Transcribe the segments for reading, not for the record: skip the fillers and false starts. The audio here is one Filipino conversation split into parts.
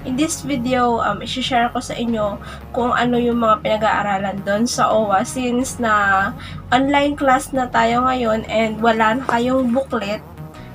In this video, i-share ko sa inyo kung ano yung mga pinag-aaralan doon sa Owwa since na online class na tayo ngayon and wala na kayong booklet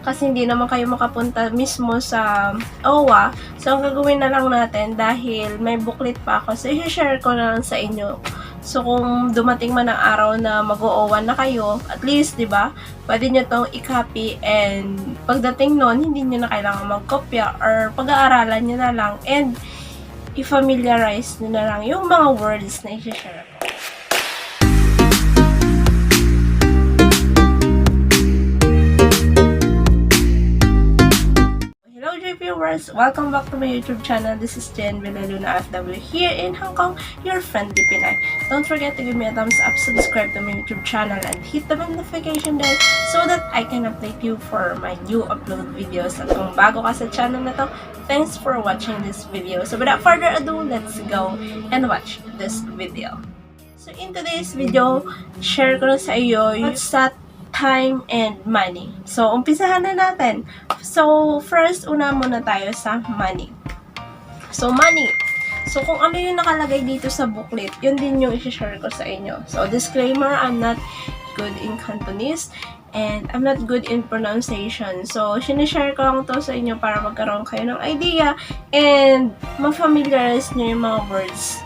kasi hindi naman kayo makapunta mismo sa Owwa. So, ang gagawin na lang natin dahil may booklet pa ako, so i-share ko na lang sa inyo. So, kung dumating man ang araw na mag-o-Owwa na kayo, at least, di ba, pwede nyo tong i-copy and pagdating nun, hindi nyo na kailangan mag-kopya or pag-aaralan nyo na lang and i-familiarize nyo na lang yung mga words na i-share ko. Hello Jviewers! Welcome back to my YouTube channel. This is PinayOFW here in Hong Kong, your friendly Pinay. Don't forget to give me a thumbs up, subscribe to my YouTube channel, and hit the notification bell so that I can update you for my new upload videos. At kung bago ka sa channel na to, thanks for watching this video. So without further ado, let's go and watch this video. So in today's video, share ko na sa iyo yung time and money. So, umpisahan na natin. So, first, una muna tayo sa money. So, money. So, kung ano yung nakalagay dito sa booklet, yun din yung i-share ko sa inyo. So, disclaimer, I'm not good in Cantonese and I'm not good in pronunciation. So, sinishare ko lang to sa inyo para magkaroon kayo ng idea and ma-familiarize nyo yung mga words.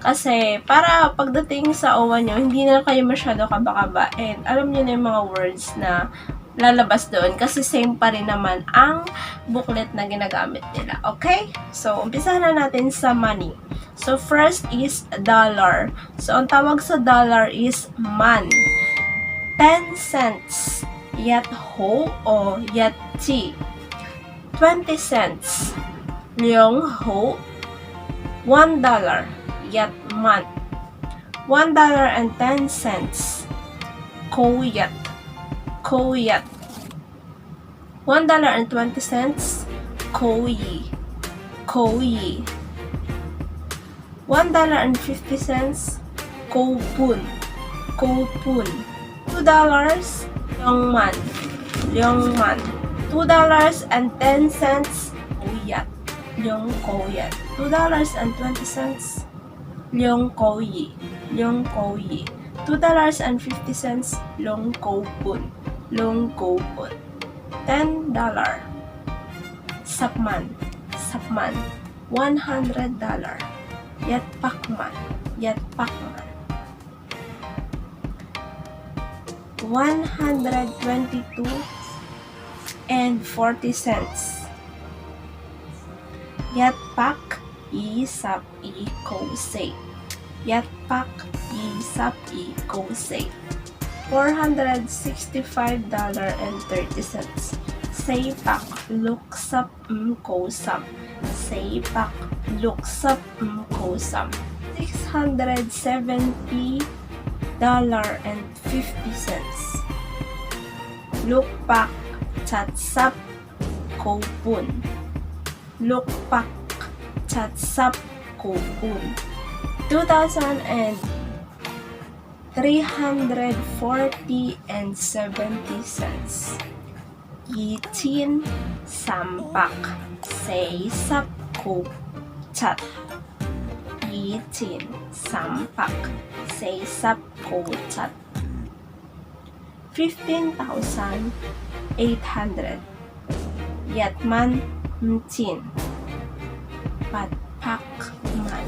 Kasi, para pagdating sa Owwa nyo, hindi na kayo masyado kaba-kaba and alam nyo na yung mga words na lalabas doon kasi same pa rin naman ang booklet na ginagamit nila. Okay? So, umpisahan na natin sa money. So, first is dollar. So, ang tawag sa dollar is man. 10 cents. Yat ho o yat ti. 20 cents. Leong ho. $1. Yat man. $1.10. Koyat. Koyat. $1.20. Koyi. Koyi. $1.50. Kopun. Kopun. $2. Leongman. Leongman. $2.10. Koyat. Leong koyat. $2.20. Leong koyi. Leong koyi. $2.50. Long kopun. Long kopun. $10. Sapman. Sapman. $100. Yat pakman. Yat pakman. 122 and 40 cents. Yat pak isap i kosei. Yat pak isap i kosei. $465.30. Seipak luksap kosam. Seipak luksap kosam. $670.50. Lukpak chatsap kopun. Lukpak chatsap kopun. 2,340 and 70 cents. Yitin sampak say sap ko chat. Yitin sampak say sap ko chat. 15,800. Yatman mtin. Patpak man.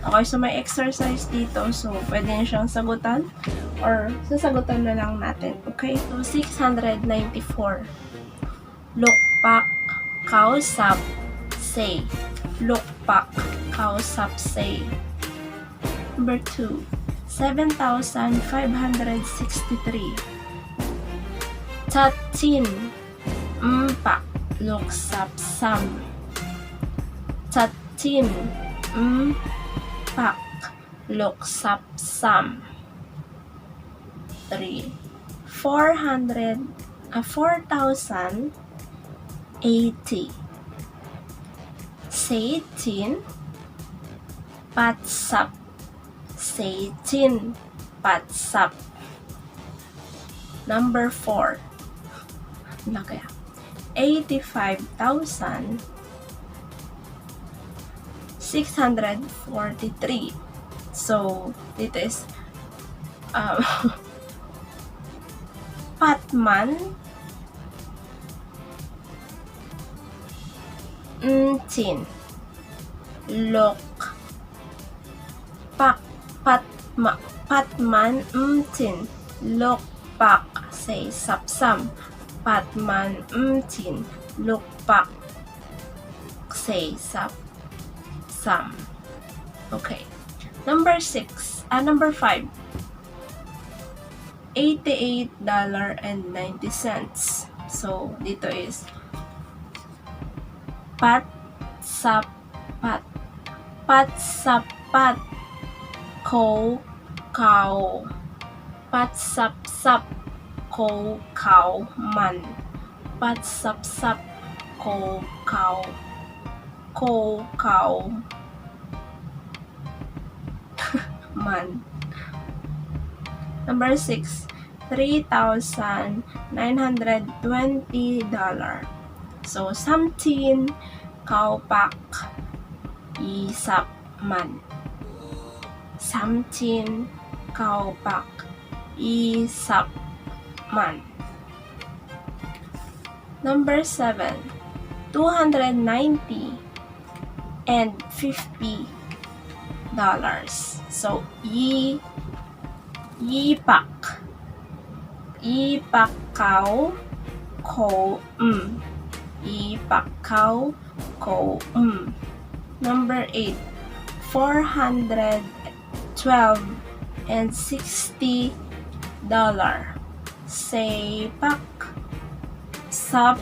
Okay, so may exercise dito. So, pwede nyo siyang sagutan or sasagutan na lang natin. Okay, so 694. Lukpak kausap say. Lukpak kausap say. Number 2. 7,563. Tatin mpak luksap sam. Tatin pak luksap sam. 3. 4,080. Seitin patsap. Seitin patsap. Number 4. Ano kaya? 85,000 643. So, dito is Patman Tin Lok Pak Patman Tin Lok Pak say Sapsam. Patman Tin Lok Pak say Sapsam. Okay. Number 5. $88.90. So, dito is Pat Sapat Ko Kao Pat Sap Ko Kao Man Pat Sap Ko Kao Man. Number 6, $3,920. So, something kaupak isap man. Something kaupak isap man. Number 7, $290 and $50. So, Yipak Kao Ko Yipak Kao Ko Number 8, $412 and $60. Sepak Sap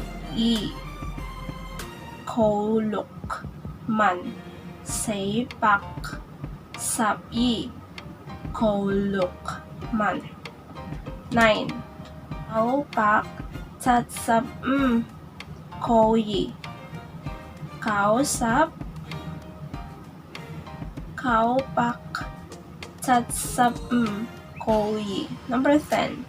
Kolok Man. Sepak Sap Kolok Man. 9, Kaupak Tatsap Koyi Kausap Kaupak Tatsap Koyi. Number 10,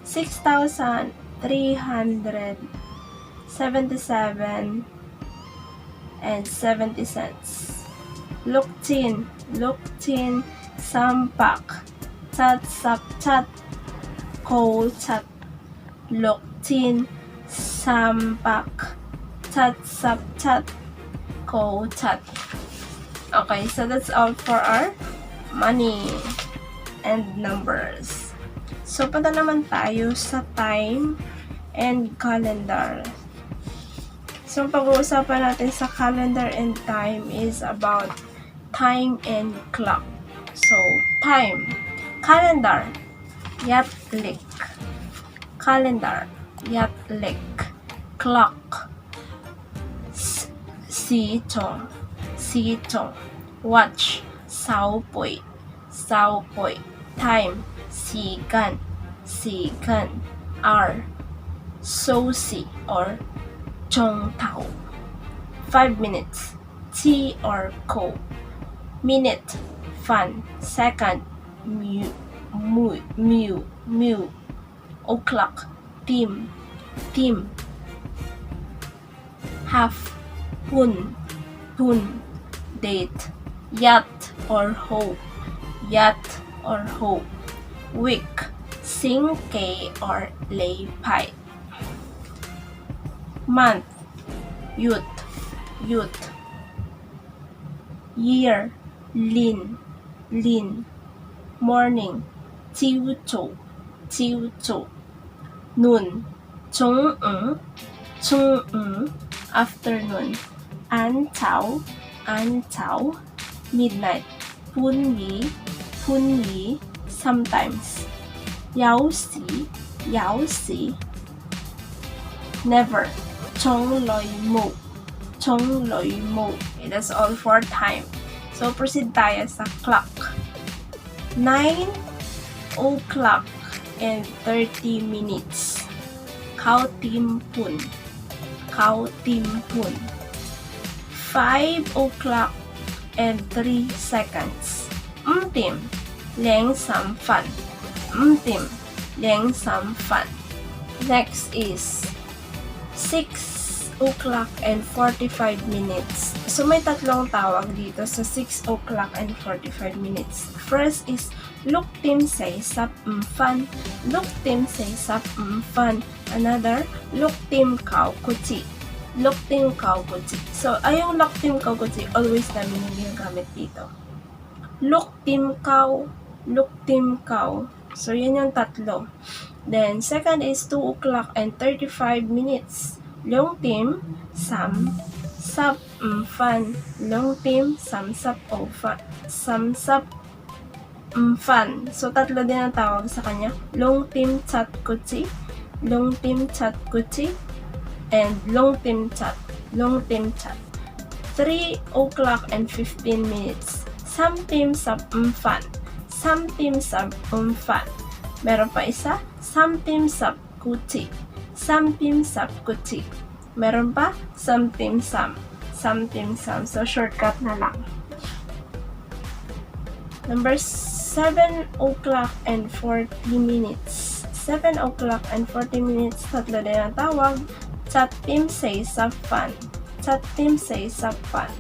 $6,377 and 70 cents. Luktin Sampak Tat Sap Tat Ko Tat. Luktin Sampak Tat Sap Tat Ko Tat. Okay, so that's all for our money and numbers. So, punta naman tayo sa time and calendar. So, ang pag-uusapan natin sa calendar and time is about time and clock. So, time. Calendar. Yatlik. Calendar. Yatlik. Clock. Sito. Watch. Saupoy. Time. Sigan. Hour. Sosi or Chongtao. 5 minutes. Tea or co. Minute. Fun. Second. Mew. O'clock. Team. Half. Pun. Date. Yacht or hope. Week. Sing K or lay pie. Month. Youth. Year. Lin. Morning. Tiu Chou. Noon. Chung Afternoon. An Tao. Midnight. Pun Yi. Sometimes. Yao Si. Never. Chong Loi Mo. Okay, that's all for time. So, proceed tayo sa clock. 9 o'clock and 30 minutes. Khao Tim Pun. 5 o'clock and 3 seconds. Tim. Liang Sam Fan. Next is 6 o'clock and 45 minutes. So, may tatlong tawag dito sa 6 o'clock and 45 minutes. First is, Look Tim say sap fan. Look Tim say sap fan. Another, Look Tim kau kuchi. Look Tim kau kuchi. So, ayong Look Tim kau kuchi, always namin yung ginagamit dito. Look Tim kau. Look Tim kau. So, yan yung tatlo. Then, second is 2 o'clock and 35 minutes. Long Tim, Sam, Sap, Fan. Long Tim, Sam, Sap, Fan. Sam, Sap, Fan. So, tatlo din ang tawag sa kanya. Long Tim, Chat, Kuchi. Long Tim, Chat, Kuchi. And Long Tim, Chat. Long Tim, Chat. 3 o'clock and 15 minutes. Sam, Tim, Sap, Fan. Sam, Tim, Sap, Fan. Meron pa isa. Sam, Tim, Sap, Kuchi. Sam, Tim, Sap, Kuchi. Meron pa? Sam, Tim, Sam. Sam, Tim, Sam. So, shortcut na lang. Number 7 o'clock and 40 minutes. 7 o'clock and 40 minutes. Tatlo din ang tawag. Chat, Tim, say, Sap, Fan. Chat, Tim, say, Sap, Fan.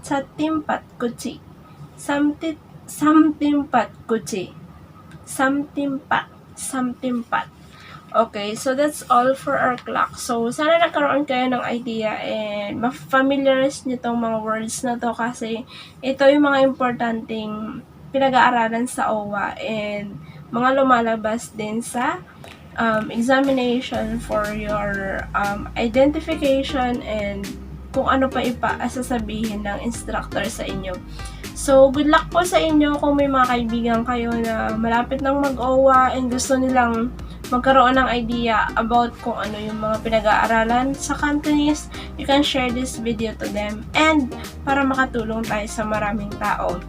Chat, Tim, Pat, Kuchi. Sam, Tim, Pat, Kuchi. Sam, Tim, Pat. Sam, Tim, Pat. Okay, so that's all for our clock. So, sana nagkaroon kayo ng idea and ma-familiarize nyo itong mga words na to kasi ito yung mga importanteng pinag-aaralan sa Owwa and mga lumalabas din sa examination for your identification and kung ano pa sasabihin ng instructor sa inyo. So, good luck po sa inyo kung may mga kaibigan kayo na malapit nang mag-Owwa and gusto nilang magkaroon ng idea about kung ano yung mga pinag-aaralan sa Cantonese. You can share this video to them and para makatulong tayo sa maraming tao.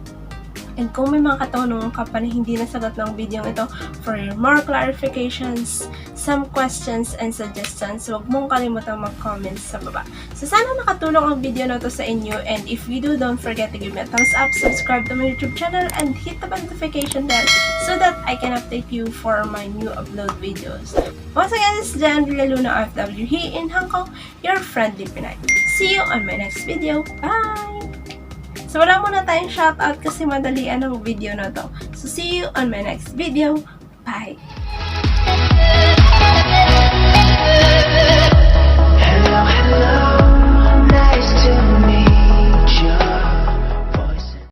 And kung may mga katanungan ka pa na hindi nasagot ng video ito, for more clarifications, some questions and suggestions, huwag mong kalimutang mag-comment sa baba. So, sana nakatulong ang video na to sa inyo. And if you do, don't forget to give me a thumbs up, subscribe to my YouTube channel, and hit the notification bell so that I can update you for my new upload videos. Once again, this is Jviewers OFW here in Hongkong, your friendly Pinay. See you on my next video. Bye! So, wala muna tayong shoutout kasi madalian ang video na to. So, see you on my next video. Bye!